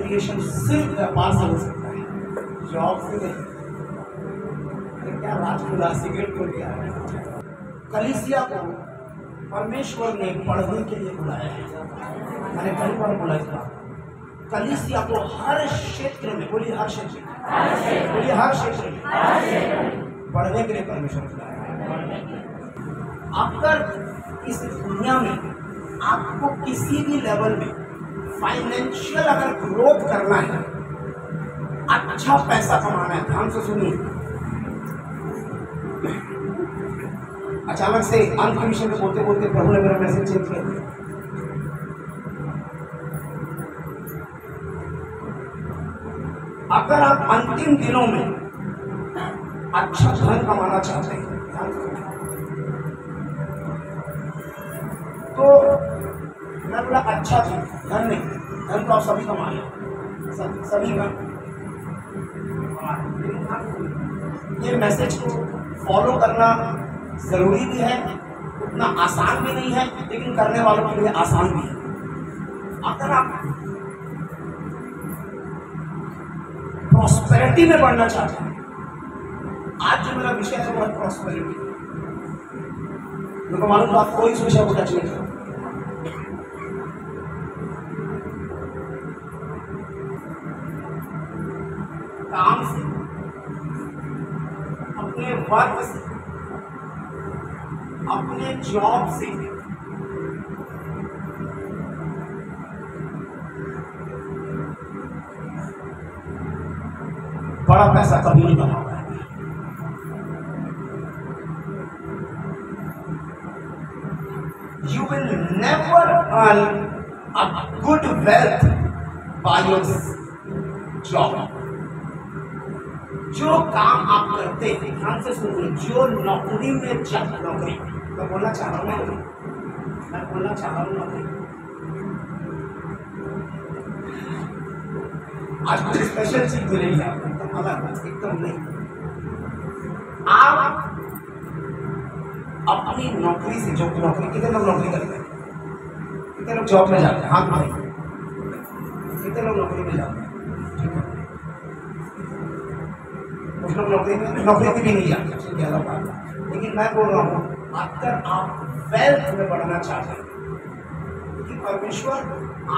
Creation सिर्फ व्यापार से हो सकता है, जॉब से नहीं। क्या राज खुला, सिगरेट खोल के आया। कलीसिया को परमेश्वर ने पढ़ने के लिए बुलाया है। मैंने कई बार बोला था, कलीसिया को हर क्षेत्र में, बोलिए हर क्षेत्र में, बोलिए हर क्षेत्र में पढ़ने के लिए परमेश्वर बुलाया है। अगर इस दुनिया में आपको किसी भी लेवल में फाइनेंशियल अगर ग्रोथ करना है, अच्छा पैसा कमाना है, ध्यान से सुनिए। अचानक से अंत के विषय में बोलते बोलते प्रभु ने मेरा मैसेज चेंज किया। अगर आप अंतिम दिनों में अच्छा धन कमाना चाहते हैं, तो मैं बोला अच्छा धन नहीं, धन तो आप सभी कमा लें, सभी का। ये मैसेज को फॉलो करना जरूरी भी है, उतना आसान भी नहीं है, लेकिन करने वालों के लिए आसान भी है। अगर आप प्रॉस्पेरिटी में बढ़ना चाहते हैं, आज जो मेरा विषय है वो है प्रॉस्पेरिटी। मेरे को मालूम तो आप कोई इस विषय को टच नहीं करो। काम से, अपने वर्क से, अपने जॉब से बड़ा पैसा कभी नहीं कमा पाएगा। You will never earn a good wealth by your job. जो काम आप करते हैं, ध्यान से सुनिए, जो नौकरी में नौकरी, मैं बोलना चाह रहा हूँ नौकरी। आज कुछ स्पेशल चीज मिलेगी आपको, एकदम अलग, एकदम नहीं। आप अपनी नौकरी से, जो नौकरी, कितने लोग नौकरी करते हैं, कितने लोग जॉब में जाते हैं, हाथ मारिए, कितने लोग नौकरी में जाते हैं? ठीक है, कुछ लोग नौकरी भी नहीं जाते, ज्यादा बात। लेकिन मैं बोल रहा हूँ, अगर आप वेल्थ में बढ़ना चाहते हैं, क्योंकि परमेश्वर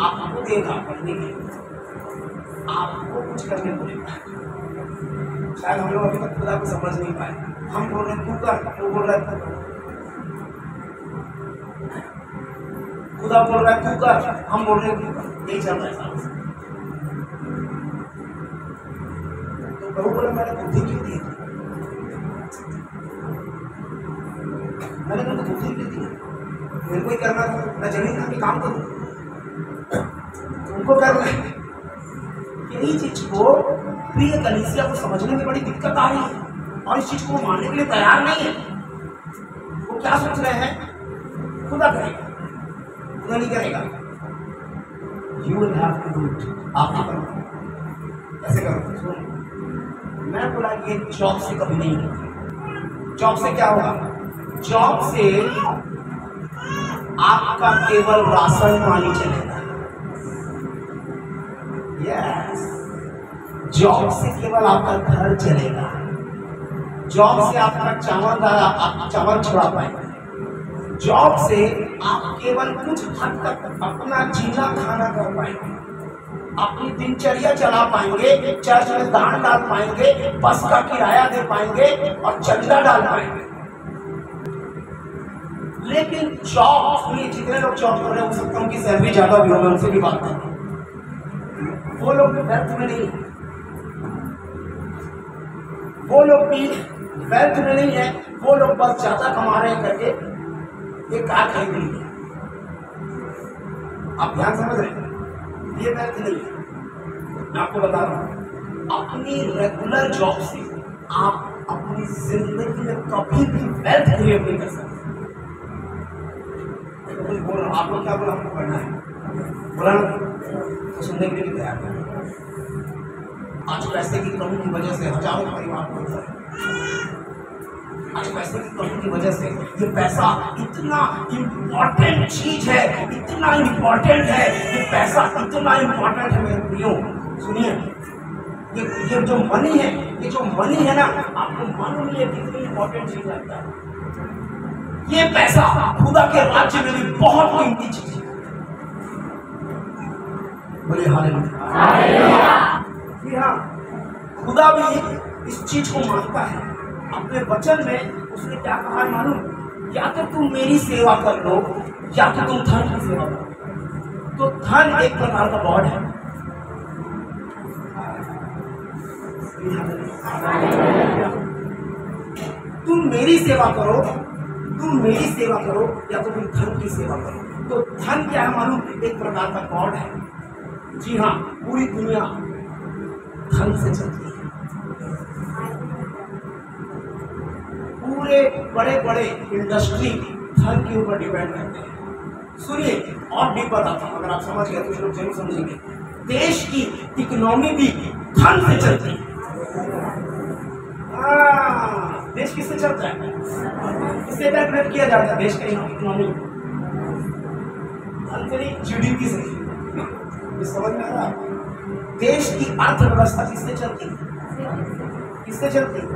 आपको देगा पढ़ने के लिए, आपको कुछ करने को देगा। शायद हम लोग अभी तक खुदा को समझ नहीं पाए। हम बोल रहे तू कर, वो बोल रहा है खुदा बोल रहा है तू कर, हम बोल रहे तू कर, यही चल रहा है साथ। तो प्रभु बोला मैंने बुद्धि क्यों दी? मैंने तुमको बुद्धि क्यों दी? मेरे को ही करना था, मैं जमीन का भी काम करूँ, तुमको कर रहे। यही चीज को प्रिय कलीसिया को समझने में बड़ी दिक्कत आ रही है, और इस चीज को मानने के लिए तैयार नहीं है। वो क्या सोच रहे हैं, खुदा करेगा, खुदा नहीं करेगा। You will have to do it, आप ही करो, ऐसे करो। मैं बोला ये जॉब से कभी नहीं होगा। जॉब से क्या होगा? जॉब से आपका केवल राशन पानी चलेगा। यस, जॉब से केवल आपका घर चलेगा। जॉब से आपका चावल छुड़ा पाएंगे। जॉब से आप केवल कुछ हद तक अपना जीना खाना कर पाएंगे, अपनी दिनचर्या चला पाएंगे, चर्च में दान डाल पाएंगे, बस का किराया दे पाएंगे और चंदा डाल पाएंगे। लेकिन जॉब, सुनिए, जितने लोग जॉब कर रहे हैं हो सकता है उनकी सैलरी ज्यादा भी हो, मैं उनसे भी बात करता हूँ। वो लोग वेल्थ में नहीं, वो लोग भी वेल्थ में नहीं है, वो लोग बस ज्यादा कमा रहे हैं करके एक कार खरीद ली। आप ध्यान समझ रहे हैं, ये वेल्थ नहीं है। मैं आपको बता रहा हूं, अपनी रेगुलर जॉब से आप अपनी जिंदगी में कभी भी वेल्थ क्रिएट नहीं कर सकते। बोल रहा हूं, आप लोग क्या बोला, आपको पढ़ना है, बोला ना, तो सुनने के लिए तैयार है। आज पैसे की कमी की वजह से हजारों परिवार को, आज पैसे की कमी की वजह से ये पैसा इतना इम्पोर्टेंट चीज है, इतना इम्पोर्टेंट है, ये पैसा इतना इम्पोर्टेंट है मेरे प्रियो। सुनिए, ये जो मनी है, ये जो मनी है ना, आपको मालूम नहीं है कितनी इंपॉर्टेंट चीज लगता है। ये पैसा खुदा के राज्य में भी बहुत कीमती चीज है। बोलिए हालेलुया। जी हाँ, खुदा भी इस चीज को मानता है। अपने वचन में उसने क्या कहा है मालूम? या तो तुम मेरी सेवा कर लो या तो तुम धन की सेवा करो। तो धन एक प्रकार का गॉड है। तुम मेरी सेवा करो, तुम मेरी सेवा करो या तो तुम धन की सेवा करो। तो धन क्या है मालूम? एक प्रकार का गॉड है। जी हाँ, पूरी दुनिया धन से चलती है। पूरे बड़े बड़े इंडस्ट्री धन के ऊपर डिपेंड करते हैं। सुनिए, और भी बताता हूं, अगर आप समझ गए तो लोग जरूर समझेंगे। देश की इकोनॉमी भी धन से चलती है। देश किससे चलता है? किससे कैलकुलेट किया जाता है देश का इकोनॉमी? धन से नहीं, जीडीपी से। समझ में आ रहा? देश की अर्थव्यवस्था किससे चलती है? किससे चलती है?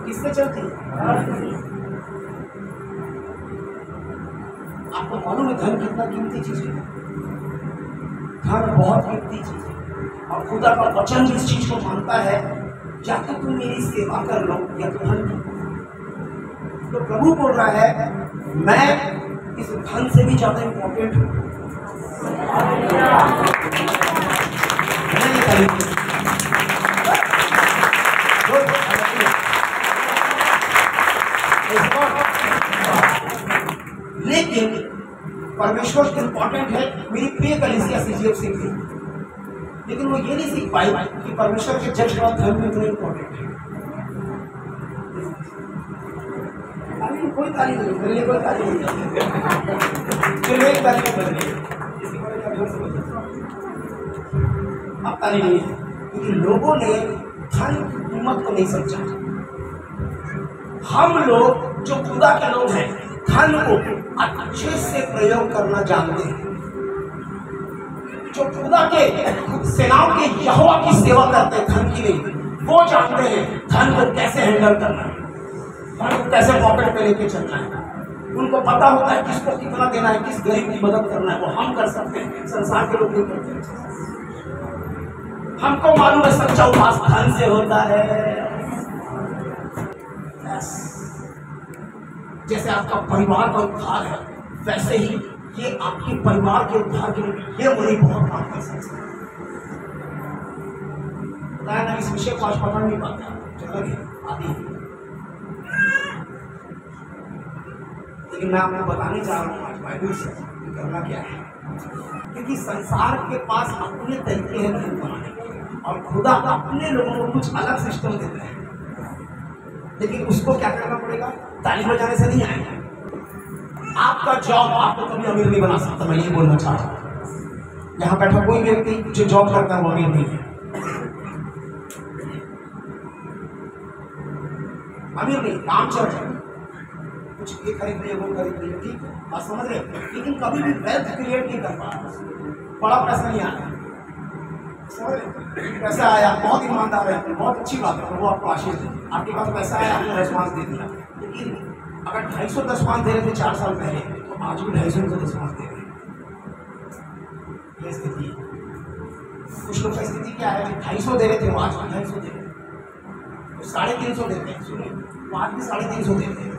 किससे चलती है? आपको मालूम है धन कितना कीमती चीज है? धन बहुत कीमती चीज है। और खुदा का वचन इस चीज को मानता है, या तो तुम मेरी सेवा कर लो या तो धन। तो प्रभु बोल रहा है, मैं इस धन से भी ज्यादा इंपॉर्टेंट हूं। लेकिन परमेश्वर इंपॉर्टेंट है। मेरी प्रिय कलीसिया सीजीएफ सीख ली, लेकिन वो ये नहीं सीख पाई कि परमेश्वर के जज का धर्म में इतना इंपॉर्टेंट है। कोई तारीफ नहीं, मेरे लिए कोई तारीफ नहीं, चलो एक तारीफ कर रही है। अब तारीफ नहीं है क्योंकि लोगों ने धन की कीमत को नहीं समझा। हम लोग जो खुदा के लोग हैं, धन को अच्छे से प्रयोग करना जानते हैं। जो खुदा के सेनाओं के यहोवा की सेवा करते हैं धन की नहीं, वो जानते हैं धन को कैसे हैंडल करना है, धन को कैसे पॉकेट में लेके चलना है। उनको पता होता है किसको कितना देना है, किस गरीब की मदद करना है। वो हम कर सकते हैं, संसार के लोग नहीं करते। हमको मालूम है सच्चा उपास धन से होता है। जैसे आपका परिवार का उद्धार है, वैसे ही ये आपके परिवार के उद्धार के लिए ये मनी बहुत काम कर सकता है ना। इस विषय को आज पकड़ नहीं पाता, चलोगे आदि। लेकिन मैं आपको बताने जा रहा हूँ आज बाइबल से करना क्या है। क्योंकि संसार के पास अपने तरीके हैं धन कमाने के, और खुदा अपने लोगों को कुछ अलग सिस्टम देता है। लेकिन उसको क्या करना पड़ेगा? ताली बजाने से नहीं आएगा। आपका जॉब आपको कभी अमीर नहीं बना सकता। मैं ये बोलना चाहता हूँ, यहाँ बैठा कोई व्यक्ति जो जॉब करता है वो अमीर नहीं है। अमीर नहीं, काम चल रहा है, कुछ ये खरीद लिया वो खरीद लिया, ठीक है, आप समझ रहे। लेकिन कभी भी वेल्थ क्रिएट नहीं कर पा रहा, बड़ा पैसा नहीं आया। पैसा आया, बहुत ईमानदार है, बहुत अच्छी बात है, वो आपको आशीष दे। आपके पास पैसा आया, आपने रेस्पॉन्स दे दिया। लेकिन अगर 250 रेस्पॉन्स दे रहे थे 4 साल पहले, तो आज भी 250 का रेस्पॉन्स दे रहे हैं। ये स्थिति, कुछ लोग का स्थिति क्या है? 250 दे रहे थे, वो आज भी 250 दे रहे हैं। 350 देते हैं, सुनिए, वो आज भी 350 देते हैं।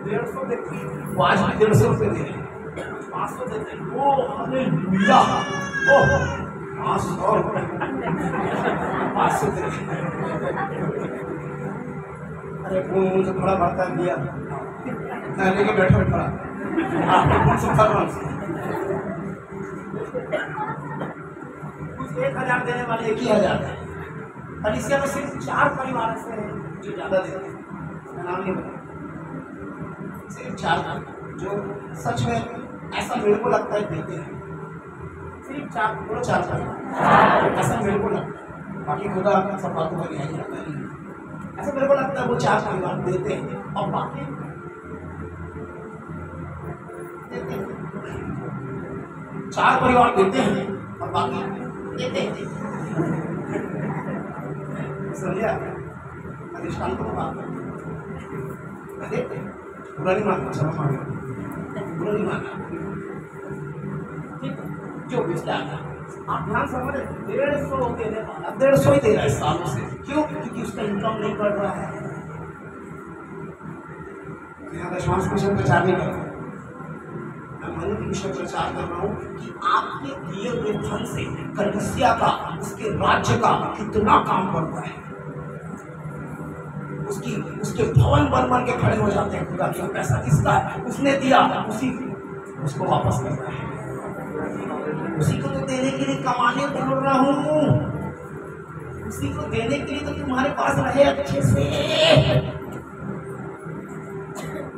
150 देते हैं, वो आज भी 150 रुपये दे रहे हैं। 500 देते हैं, वो हमें मिला, ओ 500 रुपये 500 दे रहे हैं। अरे कौन मुझे थोड़ा बढ़ता दिया, लेके बैठो खड़ा, आपको सब खत्म। कुछ 1000 देने वाले 1000 है। कलीसिया में सिर्फ 4 परिवार ऐसे हैं जो ज्यादा देते हैं, मैं नाम नहीं बता, सिर्फ 4 जो सच में ऐसा मेरे को लगता है देते हैं। सिर्फ 4, बोलो 4 परिवार, ऐसा मेरे को लगता है। बाकी खुदा सब बातों का न्याय करता है, ऐसा मेरे को लगता है वो 4 परिवार देते हैं और बाकी देते हैं। 4 परिवार देते हैं और बाकी देते हैं। समझा? अधिष्ठान को बात अरे बुरा नहीं मानना, क्षमा मांगना, बुरा नहीं मानना, ठीक है? जो विचार आप ध्यान समझ, 150 देने वाला 150 ही दे रहा है सालों से, क्यों? क्योंकि उसका इनकम नहीं बढ़ रहा है। यहाँ दशमांश मिशन प्रचार नहीं कर रहा, मैं मनु की विषय प्रचार कर रहा हूँ कि आपके दिए हुए धन से कलीसिया का, उसके राज्य का कितना काम बढ़ता है। उसके भवन बन बन के खड़े हो जाते हैं। खुदा का पैसा किसका है? उसने दिया, उसको वापस करना है। उसी को तो देने के लिए कमाने बोल रहा हूँ, उसी को देने के लिए तो तुम्हारे पास रहे अच्छे से।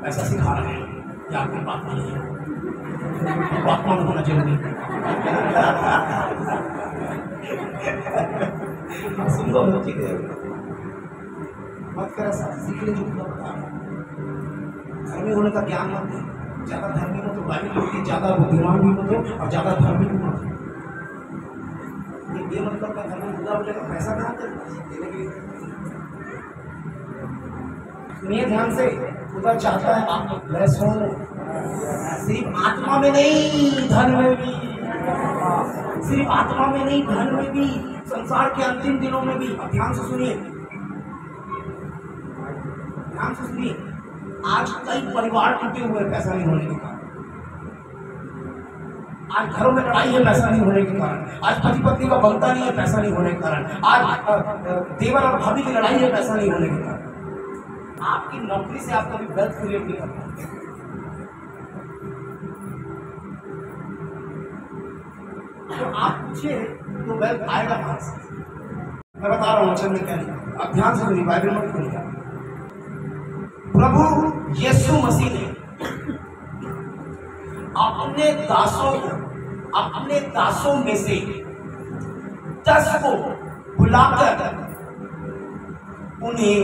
ऐसा सिखा रहे हैं कि आपकी बात नहीं है, बात मान होना जरूरी है। सुंदर होती है, मत कर ऐसा, सीख ले जो खुदा बता रहा है। धर्मी होने का ज्ञान मत दे, ज्यादा धर्मी हो तो बाइबल बोलती है, ज्यादा बुद्धिमान भी मत हो और ज्यादा धर्मी भी मत हो। ये मतलब का धर्म खुदा बोलेगा पैसा कहाँ से देने के लिए? सुनिए ध्यान से, खुदा चाहता है आप ब्लेस हो, सिर्फ आत्मा में नहीं धन में भी, सिर्फ आत्मा में नहीं धन में भी, संसार के अंतिम दिनों में भी। अब ध्यान से सुनिए, ध्यान से सुनिए। आज कई परिवार टूटे हुए पैसा नहीं होने के कारण, आज घरों में लड़ाई है पैसा नहीं होने के कारण, आज पति पत्नी का बनता नहीं है पैसा नहीं होने के कारण, आज देवर और भाभी की लड़ाई है पैसा नहीं होने के कारण। आपकी नौकरी से आप कभी वेल्थ क्रिएट नहीं कर पाते। तो आप पूछिए तो वेल्थ आएगा कहां से? मैं बता रहा हूं वचन में क्या लिखा। अब ध्यान से सुनिए, बाइबल मत खोलिए। प्रभु यीशु मसीह ने अपने दासों में से 10 को बुलाकर उन्हें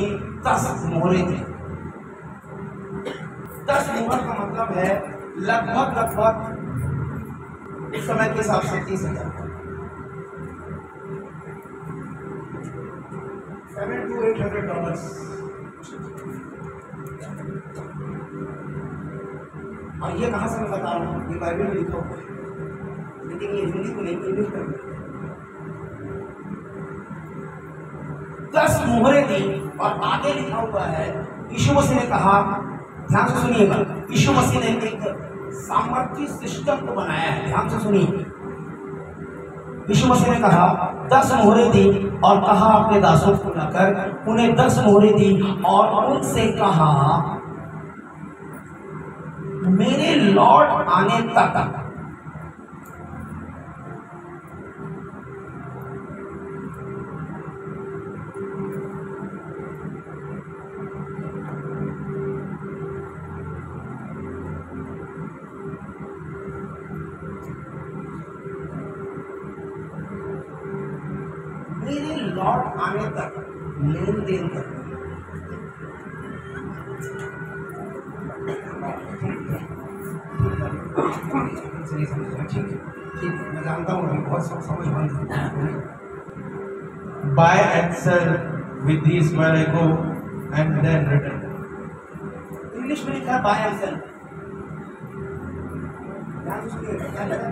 10 मोहरें दी। 10 मोहर का मतलब है लगभग इस समय के हिसाब से 30,000, 700 to 800 डॉलर्स। और ये कहाँ से मैं बता रहा हूँ, ये बाइबल में लिखा हुआ है, लेकिन ये हिंदी को नहीं, इंग्लिश में 10 मोहरें दी। और आगे लिखा हुआ है, यीशु मसीह ने कहा, ध्यान से सुनिएगा, यीशु मसीह ने एक सामर्थ्य सिस्टम को बनाया है। ध्यान से सुनिए, यीशु मसीह ने कहा 10 मोहरें दी और कहा अपने दासों को बुलाकर उन्हें 10 मोहरें दी और उनसे कहा मेरे लौट आने तक लौट आने तक लेन देन करना। ठीक, मैं जानता हूँ अभी बहुत समझ बंद है। Buy and sell with these where I go and then return. English में लिखा है बाय एंड सेल। ध्यान से सुनिए, क्या लगा?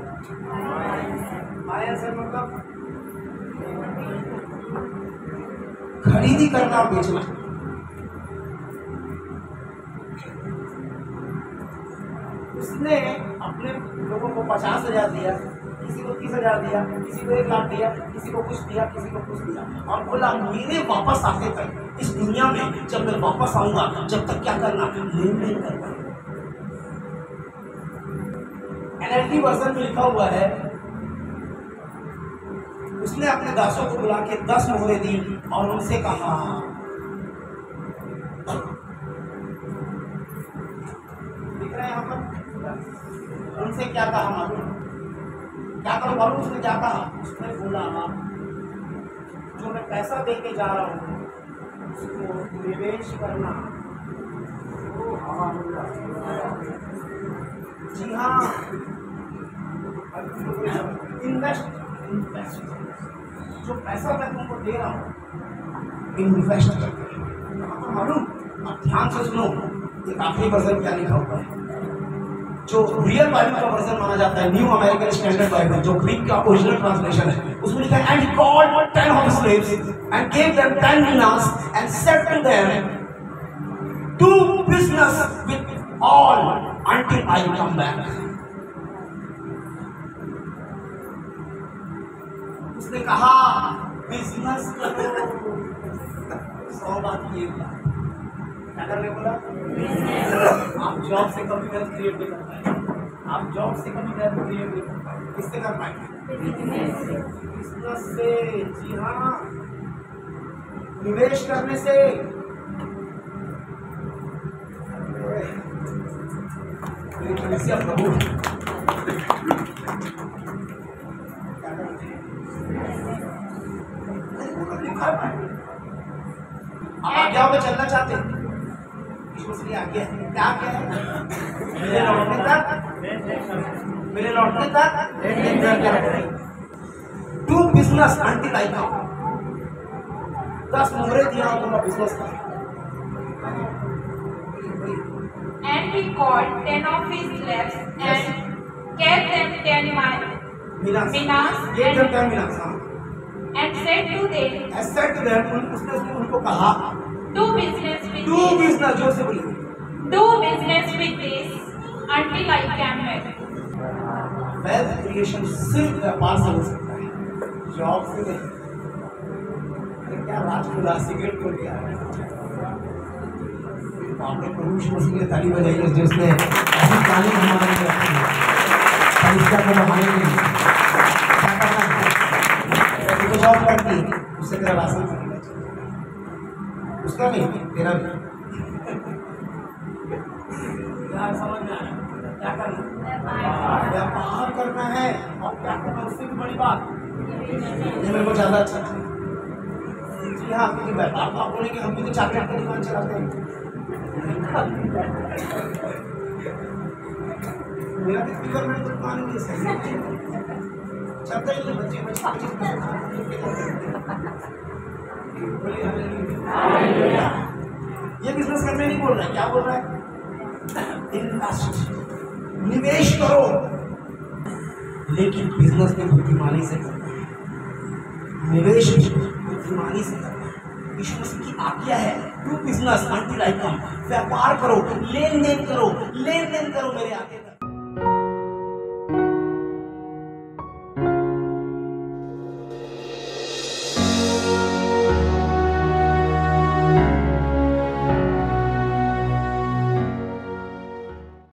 बाय एंड सेल मतलब खरीदी करना और बेचना। उसने अपने लोगों को 50,000 दिया, किसी को 30,000 दिया, किसी को 1 लाख दिया, किसी को कुछ दिया, किसी को कुछ दिया, और बोला मेरे वापस आते तक इस दुनिया में जब मैं वापस आऊंगा, जब तक क्या करना, लेन देन करना। NLT वर्जन में लिखा हुआ है, उसने अपने दासों को बुला के 10 मोहरें दी और उनसे कहा, दिख रहा है यहाँ पर, उनसे क्या कहा मालूम? क्या करो मालूम उसने क्या कहा? उसने बोला जो मैं पैसा दे के जा रहा हूँ उसको निवेश करना। जी हाँ, इन्वेस्ट जो पैसा मैं तुमको दे रहा हूँ इन्वेस्ट करके, आपको मालूम, आप ध्यान से सुनो, एक आखिरी वर्जन क्या लिखा हुआ है, जो रियल बाइबल का वर्जन माना जाता है, न्यू अमेरिकन स्टैंडर्ड बाइबल, जो ग्रीक का ओरिजिनल ट्रांसलेशन है, उसमें लिखा है, and called 10 of his slaves and gave them 10 dinars and said to them, do business with all until I come back. उसने कहा बिजनेस करो, 100 बात ये क्या करने बोला, आप जॉब से कभी वेल्थ क्रिएट नहीं कर पाएंगे, आप जॉब से कभी वेल्थ क्रिएट नहीं कर पाएंगे, किससे कर पाएंगे, बिजनेस से। जी हाँ, निवेश करने से। प्रभु आप आज्ञाओं में चलना चाहते हैं, इसलिए आज्ञा क्या क्या है, मेरे लौटने तक टू बिजनेस अंटिल आई कम। 10 मोहरे दिया तुम्हारा बिजनेस का। And he called 10 of his slaves and gave them 10 minas and said to them, उसने उनको कहा, do business with do this, business, जोर से बोलिए, do business with this until I come back. Wealth creation सिर्फ व्यापार से हो सकता है, जॉब से नहीं। अरे क्या राज खुला, सिगरेट खोल के आ रहा है, आपने प्रभु यीशु मसीह की ताली बजाई जिसने ऐसी ताली हमारे लिए रखी है, परिश्रम को बढ़ाने के लिए क्या करना है, तो जॉब करती है, उससे तेरा राशन खरीदना चाहिए, उसका नहीं तेरा भी। क्या समझ में आया, क्या करना, व्यापार करना है, और क्या करना उससे भी बड़ी बात, ये मेरे को ज़्यादा अच्छा है। जी हाँ, क्योंकि व्यापार तो आप बोले कि हम भी तो चॉकलेट की दुकान चलाते हैं, मेरा कितनी बार मैंने दुकान की सही चलता ही नहीं, बच्चे ये बिजनेस करने नहीं बोल रहा है, क्या बोल रहा है, इन्वेस्ट, निवेश करो, लेकिन बिजनेस में बुद्धिमानी से करना है, निवेश बुद्धिमानी से करना है। यीशु मसीह की आज्ञा है, डू बिजनेस अंटिल आई कम, व्यापार करो, लेन देन करो मेरे आगे तक।